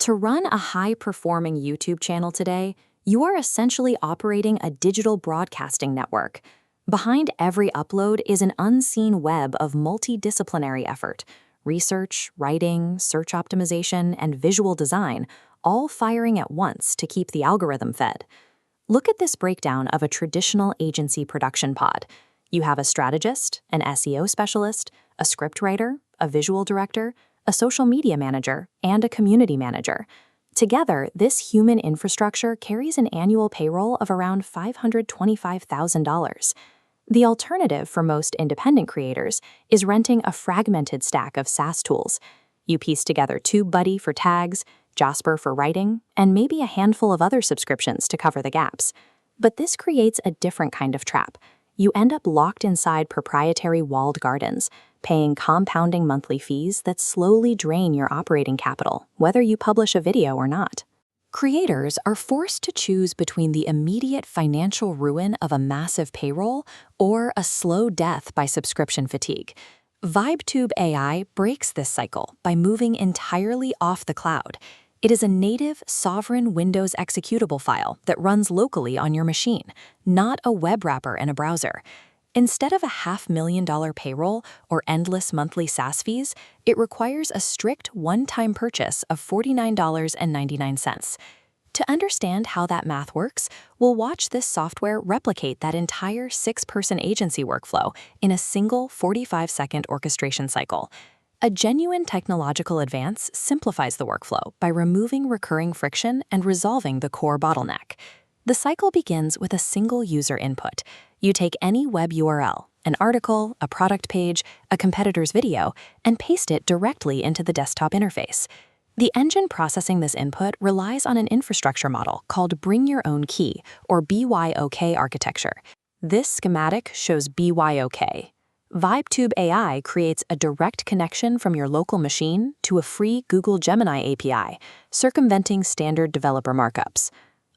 To run a high-performing YouTube channel today, you are essentially operating a digital broadcasting network. Behind every upload is an unseen web of multidisciplinary effort: research, writing, search optimization, and visual design, all firing at once to keep the algorithm fed. Look at this breakdown of a traditional agency production pod. You have a strategist, an SEO specialist, a scriptwriter, a visual director, a social media manager, and a community manager. Together, this human infrastructure carries an annual payroll of around $525,000. The alternative for most independent creators is renting a fragmented stack of SaaS tools. You piece together TubeBuddy for tags, Jasper for writing, and maybe a handful of other subscriptions to cover the gaps. But this creates a different kind of trap. You end up locked inside proprietary walled gardens, paying compounding monthly fees that slowly drain your operating capital, whether you publish a video or not. Creators are forced to choose between the immediate financial ruin of a massive payroll or a slow death by subscription fatigue. VibeTube AI breaks this cycle by moving entirely off the cloud. It is a native, sovereign Windows executable file that runs locally on your machine, not a web wrapper in a browser. Instead of a $500,000 payroll or endless monthly SaaS fees, it requires a strict one-time purchase of $49.99. To understand how that math works, we'll watch this software replicate that entire 6-person agency workflow in a single 45-second orchestration cycle. A genuine technological advance simplifies the workflow by removing recurring friction and resolving the core bottleneck. The cycle begins with a single user input. You take any web URL, an article, a product page, a competitor's video, and paste it directly into the desktop interface. The engine processing this input relies on an infrastructure model called Bring Your Own Key, or BYOK architecture. This schematic shows BYOK. VibeTube AI creates a direct connection from your local machine to a free Google Gemini API, circumventing standard developer markups.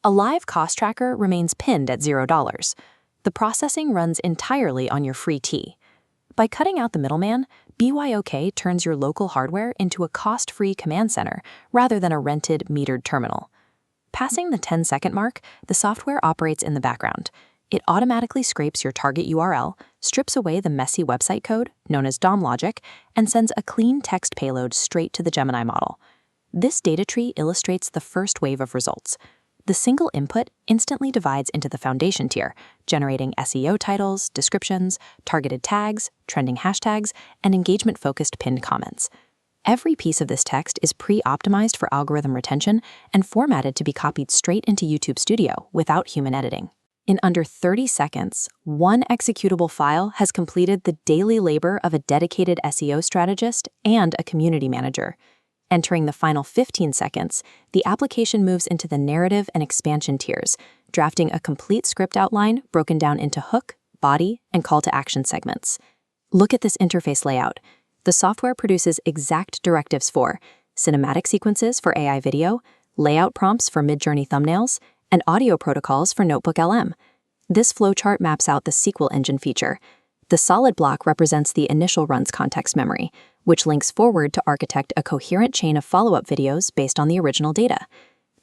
A live cost tracker remains pinned at $0. The processing runs entirely on your free T. By cutting out the middleman, BYOK turns your local hardware into a cost-free command center rather than a rented, metered terminal. Passing the 10-second mark, the software operates in the background. It automatically scrapes your target URL, strips away the messy website code, known as DOM logic, and sends a clean text payload straight to the Gemini model. This data tree illustrates the first wave of results. The single input instantly divides into the foundation tier, generating SEO titles, descriptions, targeted tags, trending hashtags, and engagement-focused pinned comments. Every piece of this text is pre-optimized for algorithm retention and formatted to be copied straight into YouTube Studio without human editing. In under 30 seconds, one executable file has completed the daily labor of a dedicated SEO strategist and a community manager. Entering the final 15 seconds, the application moves into the narrative and expansion tiers, drafting a complete script outline broken down into hook, body, and call to action segments. Look at this interface layout. The software produces exact directives for cinematic sequences for AI video, layout prompts for mid-journey thumbnails, and audio protocols for Notebook LM. This flowchart maps out the Sequel Engine feature. The solid block represents the initial run's context memory, which links forward to architect a coherent chain of follow-up videos based on the original data.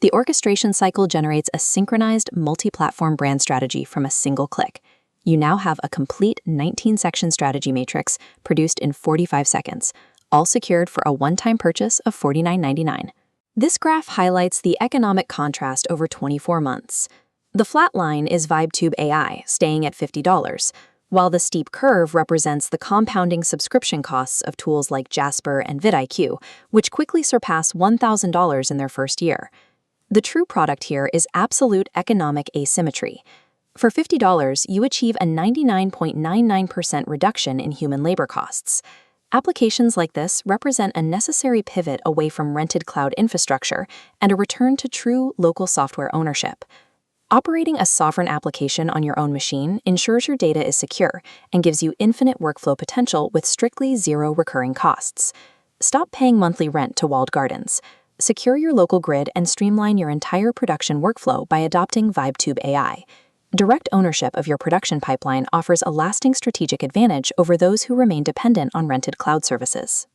The orchestration cycle generates a synchronized multi-platform brand strategy from a single click. You now have a complete 19-section strategy matrix produced in 45 seconds, all secured for a one-time purchase of $49.99. This graph highlights the economic contrast over 24 months. The flat line is VibeTube AI, staying at $50, while the steep curve represents the compounding subscription costs of tools like Jasper and vidIQ, which quickly surpass $1,000 in their first year. The true product here is absolute economic asymmetry. For $50, you achieve a 99.99% reduction in human labor costs. Applications like this represent a necessary pivot away from rented cloud infrastructure and a return to true local software ownership. Operating a sovereign application on your own machine ensures your data is secure and gives you infinite workflow potential with strictly zero recurring costs. Stop paying monthly rent to walled gardens. Secure your local grid and streamline your entire production workflow by adopting VibeTube AI. Direct ownership of your production pipeline offers a lasting strategic advantage over those who remain dependent on rented cloud services.